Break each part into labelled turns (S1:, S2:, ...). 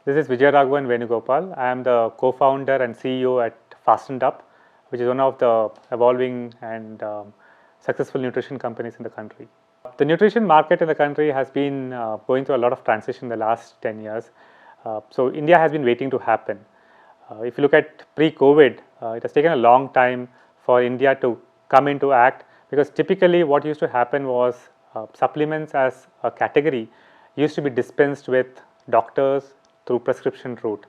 S1: This is Vijayaraghavan Venugopal. I am the co-founder and CEO at Fast&Up, which is one of the evolving and successful nutrition companies in the country. The nutrition market in the country has been going through a lot of transition in the last 10 years. So India has been waiting to happen. If you look at pre-COVID, it has taken a long time for India to come into act, because typically what used to happen was supplements as a category used to be dispensed with doctors through prescription route.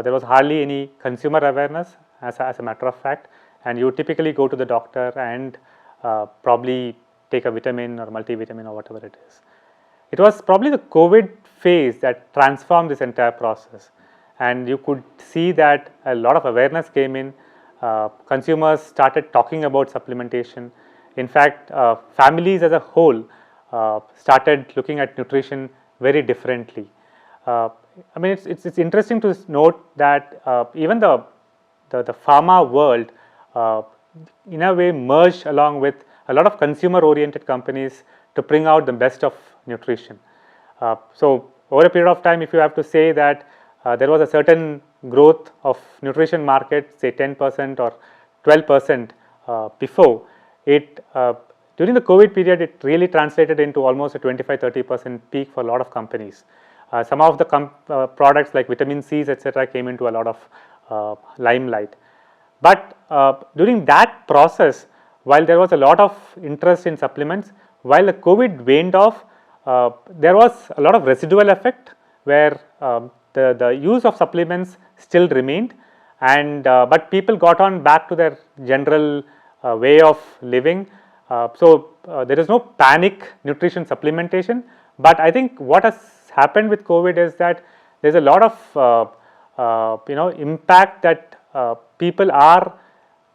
S1: There was hardly any consumer awareness as a matter of fact, and you typically go to the doctor and probably take a vitamin or multivitamin or whatever it is. It was probably the COVID phase that transformed this entire process, and you could see that a lot of awareness came in. Consumers started talking about supplementation. In fact, families as a whole started looking at nutrition very differently. I mean, it's interesting to note that even the pharma world in a way merged along with a lot of consumer-oriented companies to bring out the best of nutrition. So over a period of time, if you have to say that there was a certain growth of nutrition market, say 10% or 12% before it, during the COVID period, it really translated into almost a 25-30% peak for a lot of companies. Some of the products like vitamin C's, etc., came into a lot of limelight. But during that process, while there was a lot of interest in supplements, while the COVID waned off, there was a lot of residual effect where the use of supplements still remained, and but people got on back to their general way of living. So there is no panic nutrition supplementation, but I think what has happened with COVID is that there is a lot of impact that people are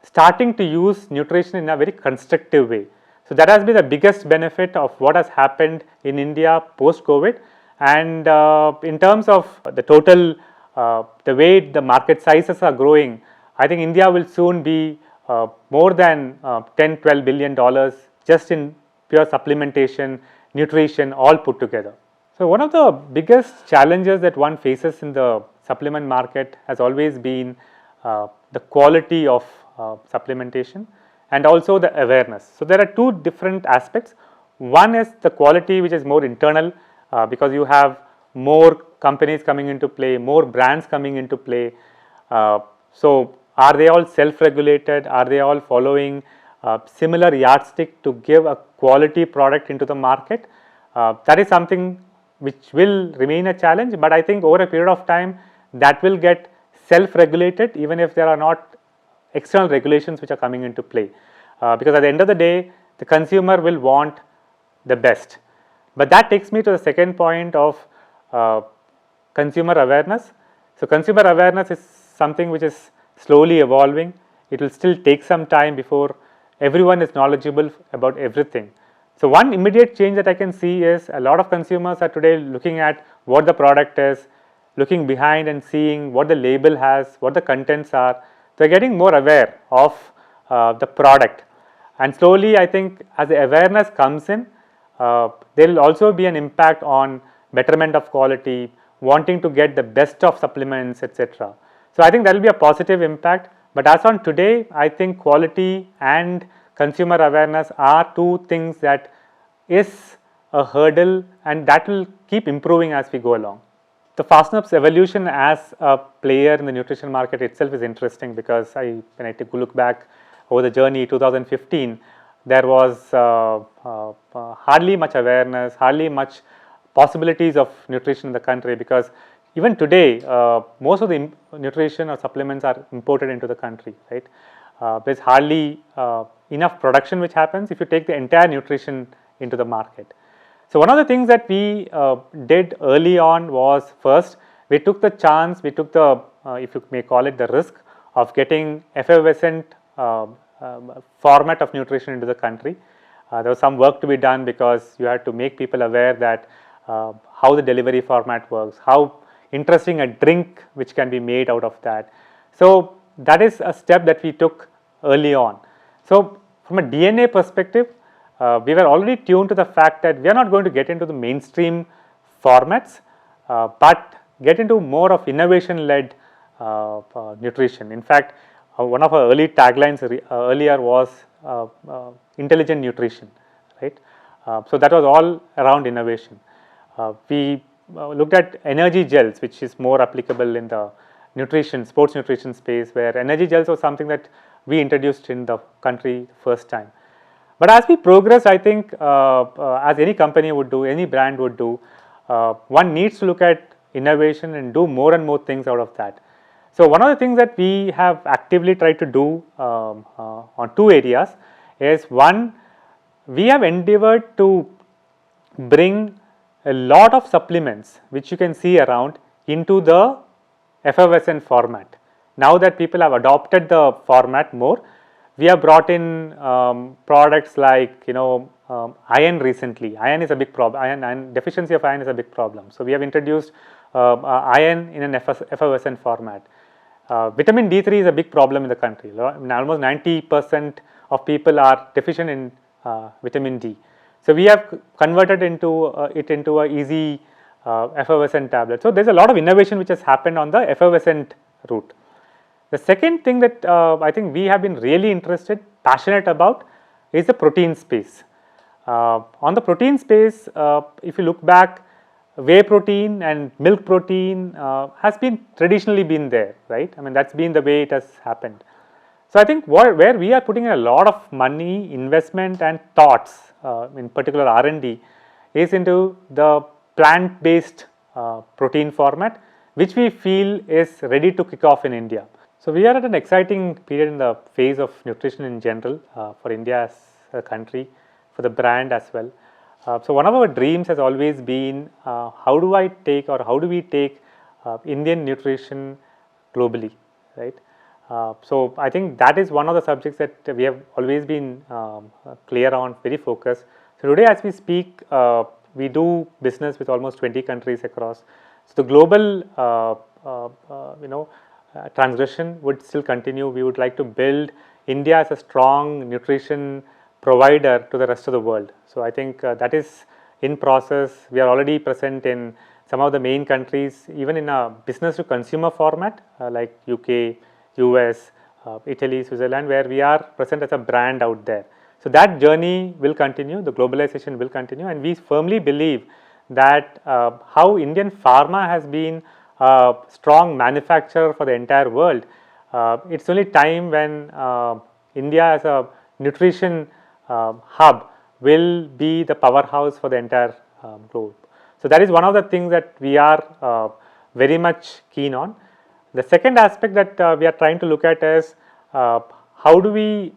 S1: starting to use nutrition in a very constructive way. So that has been the biggest benefit of what has happened in India post COVID. And in terms of the total, the way the market sizes are growing, I think India will soon be more than $10-12 billion just in pure supplementation, nutrition, all put together. So one of the biggest challenges that one faces in the supplement market has always been the quality of supplementation and also the awareness. So there are two different aspects. One is the quality, which is more internal, because you have more companies coming into play, more brands coming into play. So are they all self-regulated? Are they all following similar yardstick to give a quality product into the market? That is something which will remain a challenge, but I think over a period of time that will get self-regulated, even if there are not external regulations which are coming into play, because at the end of the day the consumer will want the best. But that takes me to the second point of consumer awareness. So consumer awareness is something which is slowly evolving. It will still take some time before everyone is knowledgeable about everything. So one immediate change that I can see is a lot of consumers are today looking at what the product is, looking behind and seeing what the label has, what the contents are. They are getting more aware of the product, and slowly I think as the awareness comes in, there will also be an impact on betterment of quality, wanting to get the best of supplements, etc. So I think that will be a positive impact, but as on today, I think quality and consumer awareness are two things that is a hurdle, and that will keep improving as we go along. The Fast&Up's evolution as a player in the nutrition market itself is interesting, because when I take a look back over the journey 2015, there was hardly much awareness, hardly much possibilities of nutrition in the country, because even today most of the nutrition or supplements are imported into the country, right? There is hardly enough production which happens if you take the entire nutrition into the market. So one of the things that we did early on was, first we took the chance, we took the if you may call it the risk of getting effervescent format of nutrition into the country. There was some work to be done, because you had to make people aware that how the delivery format works, how interesting a drink which can be made out of that. So that is a step that we took early on. So from a DNA perspective, we were already tuned to the fact that we are not going to get into the mainstream formats, but get into more of innovation-led nutrition. In fact, one of our early taglines earlier was intelligent nutrition, right? So that was all around innovation. We looked at energy gels, which is more applicable in the nutrition, sports nutrition space, where energy gels was something that we introduced in the country first time. But as we progress, I think as any company would do, any brand would do, one needs to look at innovation and do more and more things out of that. So one of the things that we have actively tried to do on two areas is, one, we have endeavored to bring a lot of supplements which you can see around into the effervescent format. Now that people have adopted the format more, we have brought in products like iron recently. Iron is a big problem. Iron deficiency of iron is a big problem. So we have introduced iron in an effervescent format. Vitamin D3 is a big problem in the country. Almost 90% of people are deficient in vitamin D. So we have converted it into a easy effervescent tablet. So there's a lot of innovation which has happened on the effervescent route. The second thing that I think we have been really passionate about is the protein space. On the protein space, if you look back, whey protein and milk protein has been traditionally been there, right? I mean, that's been the way it has happened. So I think where we are putting a lot of money, investment and thoughts, in particular R&D, is into the plant-based protein format, which we feel is ready to kick off in India. So we are at an exciting period in the phase of nutrition in general for India as a country, for the brand as well. So one of our dreams has always been how do we take Indian nutrition globally, right? So I think that is one of the subjects that we have always been clear on, very focused. So today as we speak, we do business with almost 20 countries across. So the global transgression would still continue. We would like to build India as a strong nutrition provider to the rest of the world. So I think that is in process. We are already present in some of the main countries, even in a business to consumer format like UK, US, Italy, Switzerland, where we are present as a brand out there. So that journey will continue, the globalization will continue, and we firmly believe that how Indian pharma has been a strong manufacturer for the entire world, it's only time when India as a nutrition hub will be the powerhouse for the entire globe. So that is one of the things that we are very much keen on. The second aspect that we are trying to look at is how do we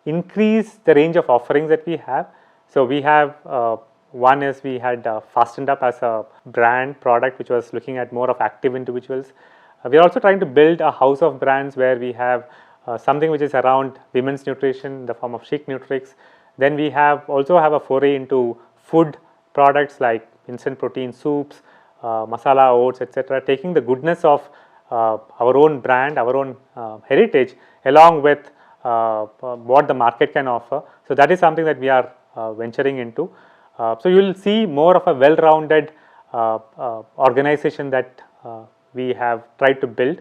S1: increase the range of offerings that we have. So we have one is we had Fast&Up as a brand product which was looking at more of active individuals. We are also trying to build a house of brands where we have something which is around women's nutrition in the form of Chic Nutrix. Then we also have a foray into food products like instant protein soups, masala oats, etc., taking the goodness of our own brand, our own heritage, along with what the market can offer. So that is something that we are venturing into. So you will see more of a well-rounded organization that we have tried to build.